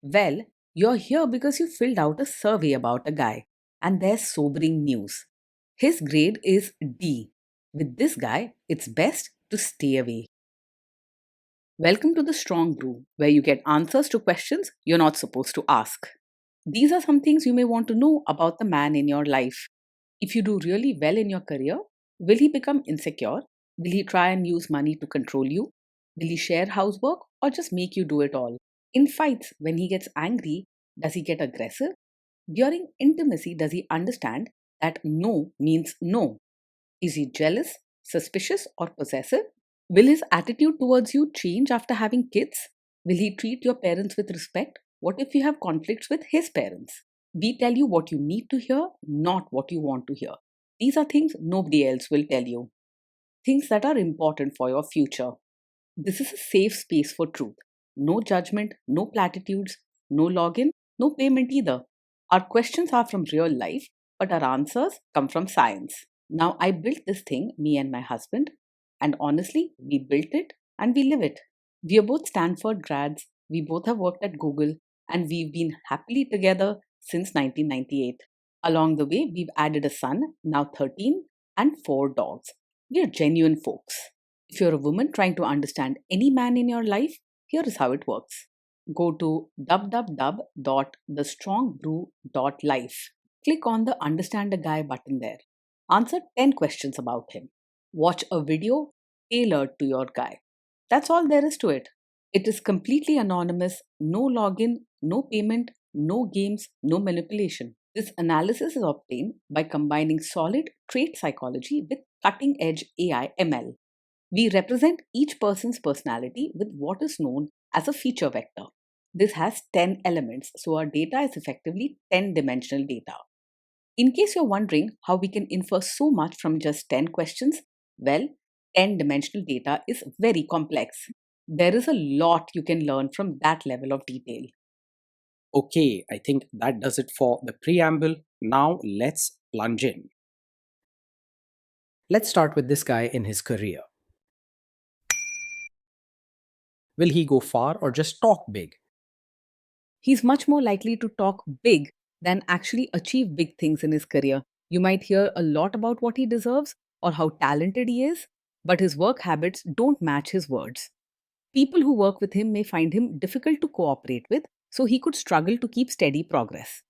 Well, you're here because you filled out a survey about a guy, and there's sobering news. His grade is D. With this guy, it's best to stay away. Welcome to the Strong Brew, where you get answers to questions you're not supposed to ask. These are some things you may want to know about the man in your life. If you do really well in your career, will he become insecure? Will he try and use money to control you? Will he share housework or just make you do it all? In fights, when he gets angry, does he get aggressive? During intimacy, does he understand that no means no? Is he jealous, suspicious, or possessive? Will his attitude towards you change after having kids? Will he treat your parents with respect? What if you have conflicts with his parents? We tell you what you need to hear, not what you want to hear. These are things nobody else will tell you. Things that are important for your future. This is a safe space for truth. No judgment, no platitudes, no login, no payment either. Our questions are from real life, but our answers come from science. Now, I built this thing, me and my husband, and honestly, we built it and we live it. We are both Stanford grads, we both have worked at Google, and we've been happily together since 1998. Along the way, we've added a son, now 13, and 4 dogs. We are genuine folks. If you're a woman trying to understand any man in your life, here is how it works. Go to www.thestrongbrew.life. Click on the Understand a Guy button there. Answer 10 questions about him. Watch a video tailored to your guy. That's all there is to it. It is completely anonymous, no login, no payment, no games, no manipulation. This analysis is obtained by combining solid trait psychology with cutting edge AI ML. We represent each person's personality with what is known as a feature vector. This has 10 elements, so our data is effectively 10-dimensional data. In case you're wondering how we can infer so much from just 10 questions, well, 10-dimensional data is very complex. There is a lot you can learn from that level of detail. Okay, I think that does it for the preamble. Now let's plunge in. Let's start with this guy in his career. Will he go far or just talk big? He's much more likely to talk big than actually achieve big things in his career. You might hear a lot about what he deserves or how talented he is, but his work habits don't match his words. People who work with him may find him difficult to cooperate with, so he could struggle to keep steady progress.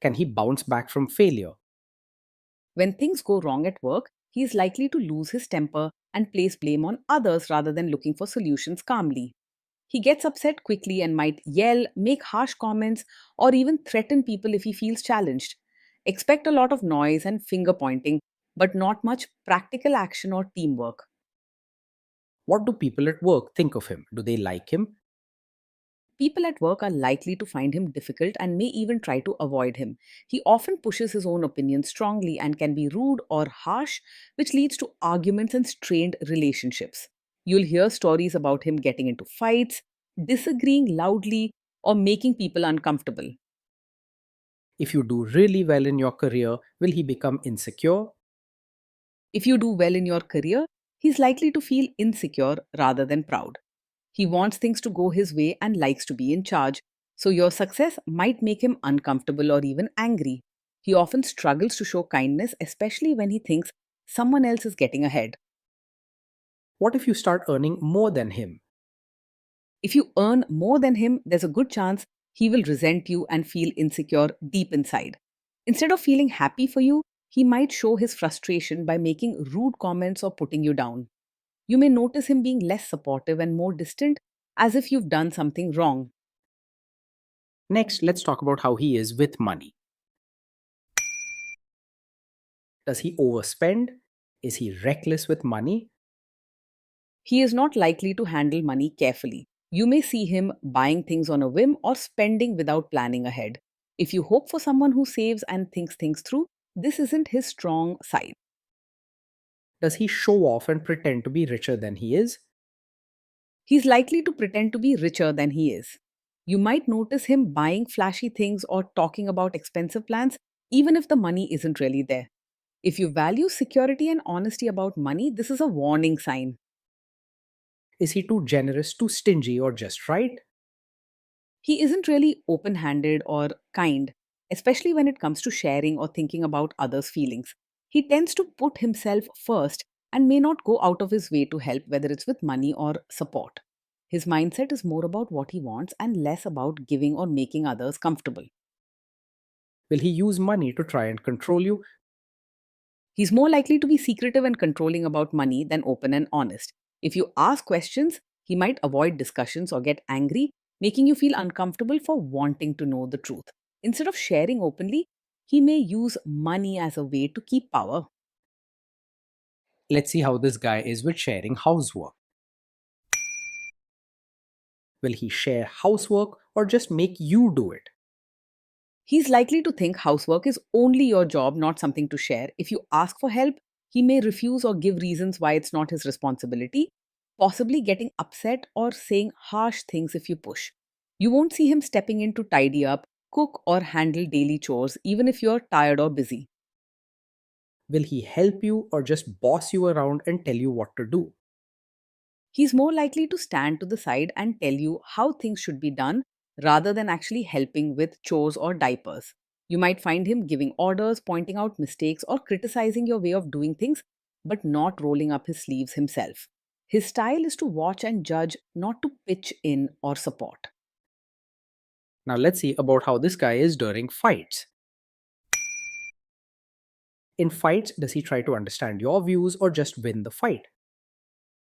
Can he bounce back from failure? When things go wrong at work, he is likely to lose his temper and place blame on others rather than looking for solutions calmly. He gets upset quickly and might yell, make harsh comments, or even threaten people if he feels challenged. Expect a lot of noise and finger pointing, but not much practical action or teamwork. What do people at work think of him? Do they like him? People at work are likely to find him difficult and may even try to avoid him. He often pushes his own opinions strongly and can be rude or harsh, which leads to arguments and strained relationships. You'll hear stories about him getting into fights, disagreeing loudly, or making people uncomfortable. If you do really well in your career, will he become insecure? If you do well in your career, he's likely to feel insecure rather than proud. He wants things to go his way and likes to be in charge, so your success might make him uncomfortable or even angry. He often struggles to show kindness, especially when he thinks someone else is getting ahead. What if you start earning more than him? If you earn more than him, there's a good chance he will resent you and feel insecure deep inside. Instead of feeling happy for you, he might show his frustration by making rude comments or putting you down. You may notice him being less supportive and more distant, as if you've done something wrong. Next, let's talk about how he is with money. Does he overspend? Is he reckless with money? He is not likely to handle money carefully. You may see him buying things on a whim or spending without planning ahead. If you hope for someone who saves and thinks things through, this isn't his strong side. Does he show off and pretend to be richer than he is? He's likely to pretend to be richer than he is. You might notice him buying flashy things or talking about expensive plans, even if the money isn't really there. If you value security and honesty about money, this is a warning sign. Is he too generous, too stingy, or just right? He isn't really open handed or kind, especially when it comes to sharing or thinking about others' feelings. He tends to put himself first and may not go out of his way to help, whether it's with money or support. His mindset is more about what he wants and less about giving or making others comfortable. Will he use money to try and control you? He's more likely to be secretive and controlling about money than open and honest. If you ask questions, he might avoid discussions or get angry, making you feel uncomfortable for wanting to know the truth. Instead of sharing openly, he may use money as a way to keep power. Let's see how this guy is with sharing housework. Will he share housework or just make you do it? He's likely to think housework is only your job, not something to share. If you ask for help, he may refuse or give reasons why it's not his responsibility, possibly getting upset or saying harsh things if you push. You won't see him stepping in to tidy up, cook, or handle daily chores, even if you're tired or busy. Will he help you or just boss you around and tell you what to do? He's more likely to stand to the side and tell you how things should be done rather than actually helping with chores or diapers. You might find him giving orders, pointing out mistakes, or criticizing your way of doing things, but not rolling up his sleeves himself. His style is to watch and judge, not to pitch in or support. Now let's see about how this guy is during fights. In fights, does he try to understand your views or just win the fight?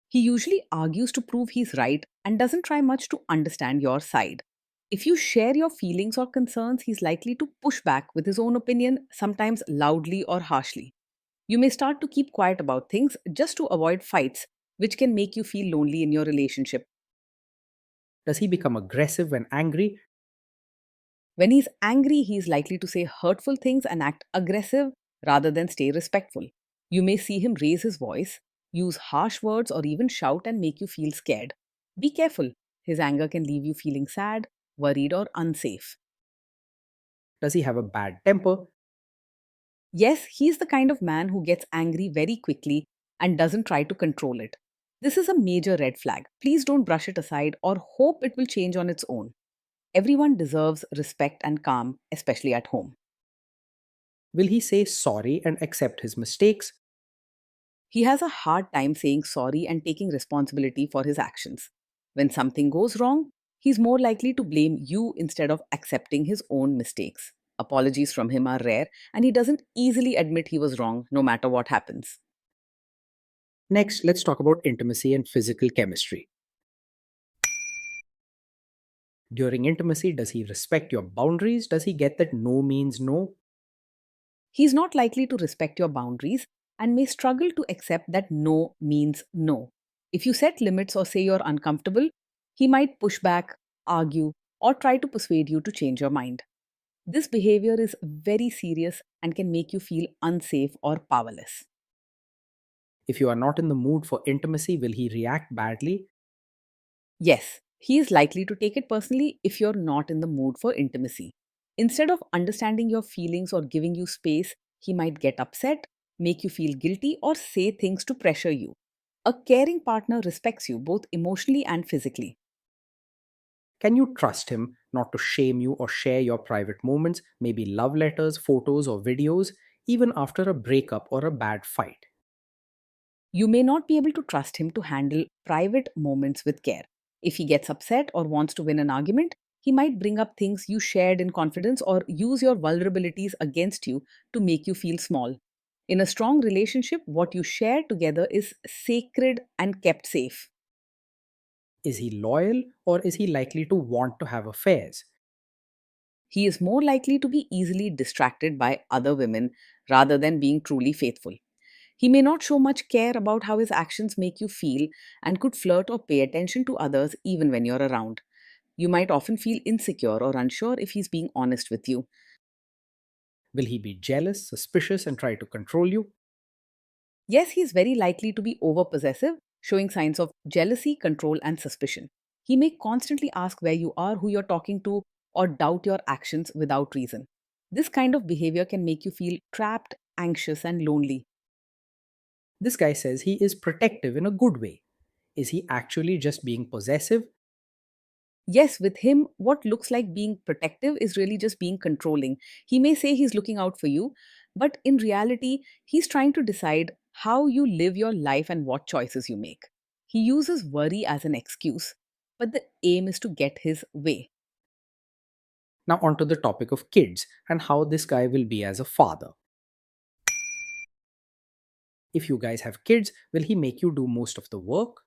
He usually argues to prove he's right and doesn't try much to understand your side. If you share your feelings or concerns, he's likely to push back with his own opinion, sometimes loudly or harshly. You may start to keep quiet about things just to avoid fights, which can make you feel lonely in your relationship. Does he become aggressive when angry? When he's angry, he's likely to say hurtful things and act aggressive rather than stay respectful. You may see him raise his voice, use harsh words, or even shout and make you feel scared. Be careful. His anger can leave you feeling sad, worried, or unsafe. Does he have a bad temper? Yes, he's the kind of man who gets angry very quickly and doesn't try to control it. This is a major red flag. Please don't brush it aside or hope it will change on its own. Everyone deserves respect and calm, especially at home. Will he say sorry and accept his mistakes? He has a hard time saying sorry and taking responsibility for his actions. When something goes wrong, he's more likely to blame you instead of accepting his own mistakes. Apologies from him are rare, and he doesn't easily admit he was wrong no matter what happens. Next, let's talk about intimacy and physical chemistry. During intimacy, does he respect your boundaries? Does he get that no means no? He's not likely to respect your boundaries and may struggle to accept that no means no. If you set limits or say you're uncomfortable, he might push back, argue, or try to persuade you to change your mind. This behavior is very serious and can make you feel unsafe or powerless. If you are not in the mood for intimacy, will he react badly? Yes, he is likely to take it personally if you're not in the mood for intimacy. Instead of understanding your feelings or giving you space, he might get upset, make you feel guilty, or say things to pressure you. A caring partner respects you both emotionally and physically. Can you trust him not to shame you or share your private moments, maybe love letters, photos, or videos, even after a breakup or a bad fight? You may not be able to trust him to handle private moments with care. If he gets upset or wants to win an argument, he might bring up things you shared in confidence or use your vulnerabilities against you to make you feel small. In a strong relationship, what you share together is sacred and kept safe. Is he loyal or is he likely to want to have affairs? He is more likely to be easily distracted by other women rather than being truly faithful. He may not show much care about how his actions make you feel and could flirt or pay attention to others even when you're around. You might often feel insecure or unsure if he's being honest with you. Will he be jealous, suspicious, and try to control you? Yes, he's very likely to be over possessive, showing signs of jealousy, control, and suspicion. He may constantly ask where you are, who you're talking to, or doubt your actions without reason. This kind of behavior can make you feel trapped, anxious, and lonely. This guy says he is protective in a good way. Is he actually just being possessive? Yes, with him, what looks like being protective is really just being controlling. He may say he's looking out for you, but in reality, he's trying to decide how you live your life and what choices you make. He uses worry as an excuse, but the aim is to get his way. Now, onto the topic of kids and how this guy will be as a father. If you guys have kids, will he make you do most of the work?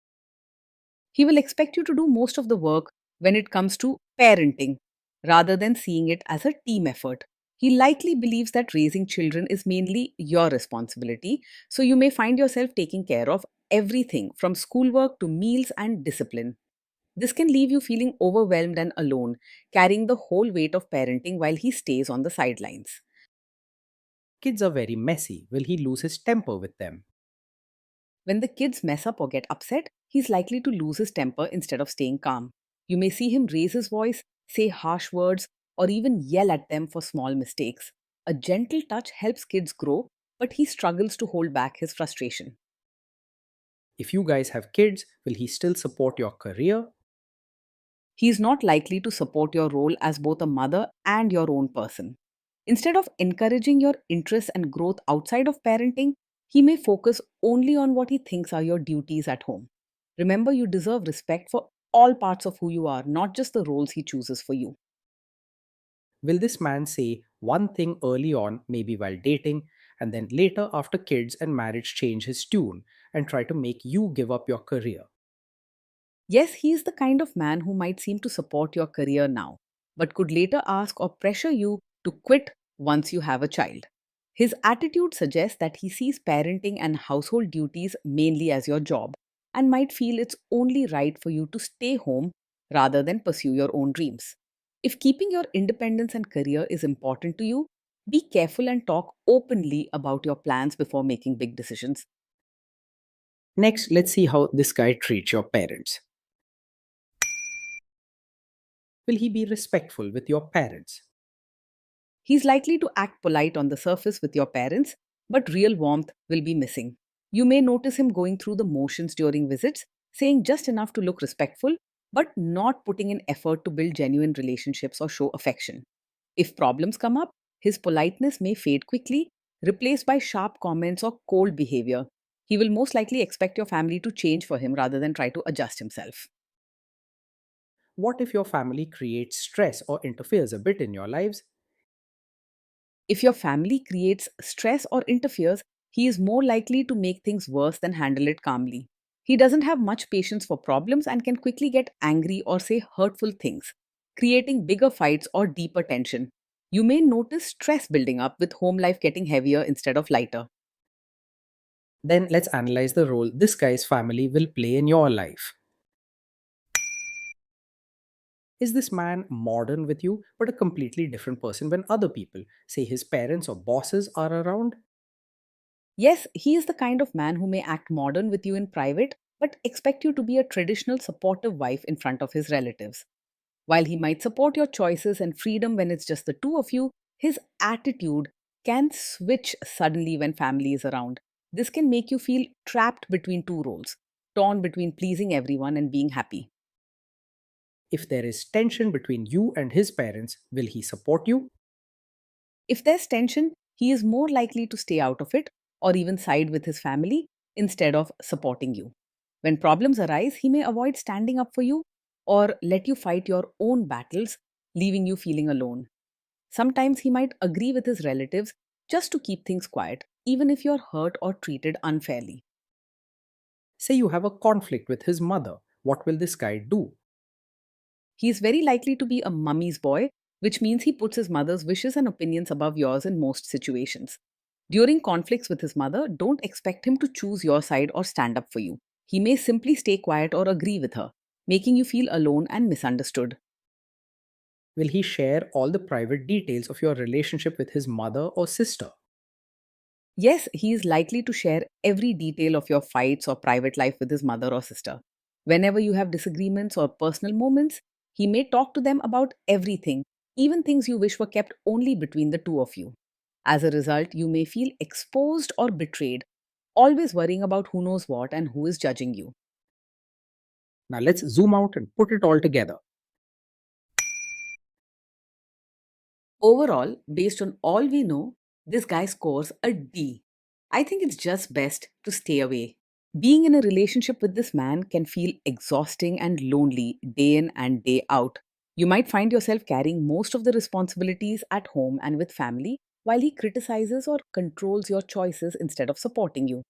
He will expect you to do most of the work when it comes to parenting, rather than seeing it as a team effort. He likely believes that raising children is mainly your responsibility, so you may find yourself taking care of everything from schoolwork to meals and discipline. This can leave you feeling overwhelmed and alone, carrying the whole weight of parenting while he stays on the sidelines. Kids are very messy. Will he lose his temper with them? When the kids mess up or get upset, he's likely to lose his temper instead of staying calm. You may see him raise his voice, say harsh words, or even yell at them for small mistakes. A gentle touch helps kids grow, but he struggles to hold back his frustration. If you guys have kids, will he still support your career? He is not likely to support your role as both a mother and your own person. Instead of encouraging your interests and growth outside of parenting, he may focus only on what he thinks are your duties at home. Remember, you deserve respect for all parts of who you are, not just the roles he chooses for you. Will this man say one thing early on, maybe while dating, and then later after kids and marriage change his tune and try to make you give up your career? Yes, he is the kind of man who might seem to support your career now, but could later ask or pressure you to quit once you have a child. His attitude suggests that he sees parenting and household duties mainly as your job and might feel it's only right for you to stay home rather than pursue your own dreams. If keeping your independence and career is important to you, be careful and talk openly about your plans before making big decisions. Next, let's see how this guy treats your parents. Will he be respectful with your parents? He's likely to act polite on the surface with your parents, but real warmth will be missing. You may notice him going through the motions during visits, saying just enough to look respectful, but not putting in effort to build genuine relationships or show affection. If problems come up, his politeness may fade quickly, replaced by sharp comments or cold behavior. He will most likely expect your family to change for him rather than try to adjust himself. What if your family creates stress or interferes a bit in your lives? If your family creates stress or interferes, he is more likely to make things worse than handle it calmly. He doesn't have much patience for problems and can quickly get angry or say hurtful things, creating bigger fights or deeper tension. You may notice stress building up with home life getting heavier instead of lighter. Then let's analyze the role this guy's family will play in your life. Is this man modern with you, but a completely different person when other people, say his parents or bosses, are around? Yes, he is the kind of man who may act modern with you in private, but expect you to be a traditional supportive wife in front of his relatives. While he might support your choices and freedom when it's just the two of you, his attitude can switch suddenly when family is around. This can make you feel trapped between two roles, torn between pleasing everyone and being happy. If there is tension between you and his parents, will he support you? If there's tension, he is more likely to stay out of it or even side with his family instead of supporting you. When problems arise, he may avoid standing up for you or let you fight your own battles, leaving you feeling alone. Sometimes he might agree with his relatives just to keep things quiet, even if you're hurt or treated unfairly. Say you have a conflict with his mother. What will this guy do? He is very likely to be a mummy's boy, which means he puts his mother's wishes and opinions above yours in most situations. During conflicts with his mother, don't expect him to choose your side or stand up for you. He may simply stay quiet or agree with her, making you feel alone and misunderstood. Will he share all the private details of your relationship with his mother or sister? Yes, he is likely to share every detail of your fights or private life with his mother or sister. Whenever you have disagreements or personal moments, he may talk to them about everything, even things you wish were kept only between the two of you. As a result, you may feel exposed or betrayed, always worrying about who knows what and who is judging you. Now let's zoom out and put it all together. Overall, based on all we know, this guy scores a D. I think it's just best to stay away. Being in a relationship with this man can feel exhausting and lonely day in and day out. You might find yourself carrying most of the responsibilities at home and with family while he criticizes or controls your choices instead of supporting you.